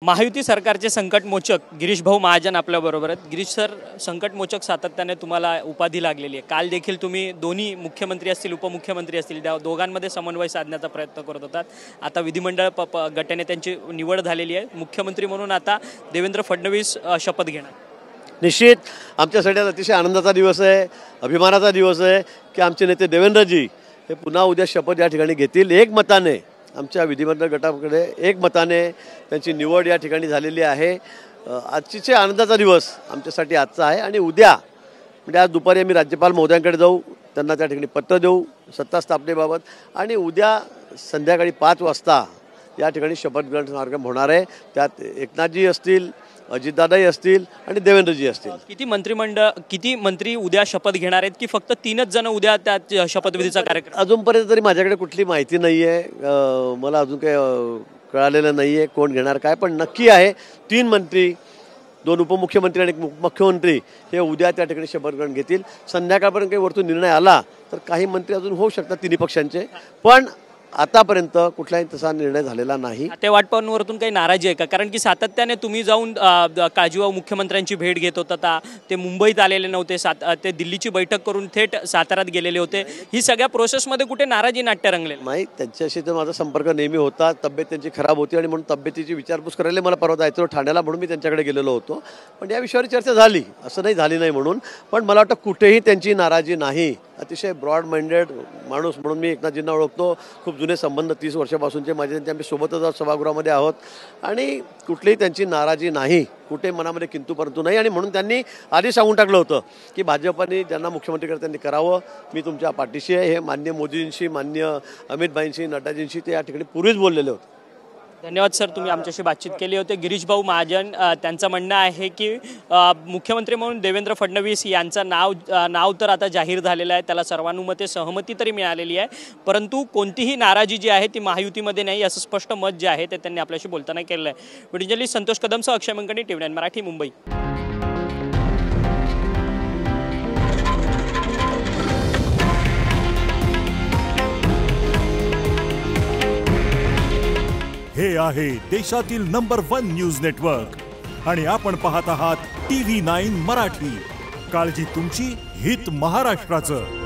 महायुती सरकारचे संकटमोचक गिरीश भाऊ महाजन आपल्याबरोबर आहेत। गिरीश सर, संकटमोचक सातत्याने तुम्हाला उपाधी लागलेली आहे। काल देखील तुम्ही दोन्ही मुख्यमंत्री असतील उपमुख्यमंत्री असतील त्या दोघांमध्ये समन्वय साधण्याचा प्रयत्न करत होतात। आता विधिमंडळ गटाने त्यांची निवड झालेली आहे। मुख्यमंत्री म्हणून आता देवेंद्र फडणवीस शपथ घेणार। निश्चित आमच्यासाठी अतिशय आनंदाचा दिवस आहे, अभिमानाचा दिवस आहे की आमचे नेते देवेंद्रजी हे पुन्हा उद्या शपथ या ठिकाणी घेतील। एक मताने आमच्या विधिमंडळ गटाकडे एक मताने त्यांची निवड या ठिकाणी झालेली आहे। अतिशय आनंदाचा दिवस आमच्यासाठी आजचा आहे आणि उद्या म्हणजे आज दुपारी आम्ही राज्यपाल महोदयांकडे जाऊ, त्यांना त्या ठिकाणी पत्र देऊ सत्ता स्थापनेबाबत आणि उद्या संध्याकाळी 5 वाजता या ठिकाणी शपथग्रहण समारंभ होणार आहे। त्यात एकनाथजी असतील, अजितदादाही असतील आणि देवेंद्रजी असतील। किती मंत्री उद्या शपथ घेणार आहेत की फक्त 3च जण उद्या त्यात शपथविधीचा कार्यक्रम? अजूनपर्यंत तरी माझ्याकडे कुठली माहिती नाही आहे, मला अजून काही कळालेलं नाही आहे कोण घेणार काय, पण नक्की आहे 3 मंत्री, 2 उपमुख्यमंत्री आणि 1 मुख्यमंत्री हे उद्या त्या ठिकाणी शपथग्रहण घेतील। संध्याकाळपर्यंत काही वरतून निर्णय आला तर काही मंत्री अजून होऊ शकतात तिन्ही पक्षांचे, पण आतापर्यंत कुठलाही तसा निर्णय झालेला नाही। ते वाटपांवरतून काही नाराजी आहे का? कारण की सातत्याने तुम्ही जाऊन काळजीवाहू मुख्यमंत्र्यांची भेट घेत होता, ते मुंबईत आलेले नव्हते, ते दिल्लीची बैठक करून थेट साताऱ्यात गेलेले होते। ही सगळ्या प्रोसेसमध्ये कुठे नाराजी नाट्य रंगलेलं नाही? त्यांच्याशी तर माझा संपर्क नेहमी होता, तब्येत त्यांची खराब होती आणि म्हणून तब्येतीची विचारपूस करायला मला परवा जायचं ठाण्याला, म्हणून मी त्यांच्याकडे गेलेलो होतो। पण या विषयावर चर्चा झाली, असं नाही झाली नाही म्हणून, पण मला वाटतं कुठेही त्यांची नाराजी नाही। अतिशय ब्रॉड माइंडेड माणूस म्हणून मी एकनाथजींना ओळखतो, खूप जुने संबंध 30 वर्षापासूनचे माझे त्यांचे, आम्ही सोबतच सभागृहामध्ये आहोत आणि कुठलीही त्यांची नाराजी नाही, कुठे मनामध्ये किंतु परंतु नाही। आणि म्हणून त्यांनी आधी सांगून टाकलं होतं की भाजपने ज्यांना मुख्यमंत्री करत त्यांनी करावं, मी तुमच्या पाठीशी आहे। हे मान्य मोदींशी, मान्य अमित भाईंशी, नड्डाजींशी ते या ठिकाणी पूर्वीच बोललेले होते। धन्यवाद सर, तुम्ही आमच्याशी बातचीत केली होती। गिरीश भाऊ महाजन त्यांचं म्हणणं आहे की मुख्यमंत्री म्हणून देवेंद्र फडणवीस यांचं नाव तर आता जाहीर झालेलं आहे, त्याला सर्वानुमते सहमती तरी मिळालेली आहे, परंतु कोणतीही नाराजी जी आहे ती महायुतीमध्ये नाही असं स्पष्ट मत जे आहे ते त्यांनी आपल्याशी बोलताना केलं आहे। व्हिडिओ जर्नलिस्ट संतोष कदमसह अक्षय मंगणी, TV9 मराठी, मुंबई। हे आहे देशातील नंबर 1 न्यूज नेटवर्क आणि आपण पाहत आहात TV9 मराठी। काळजी तुमची, हित महाराष्ट्राचं।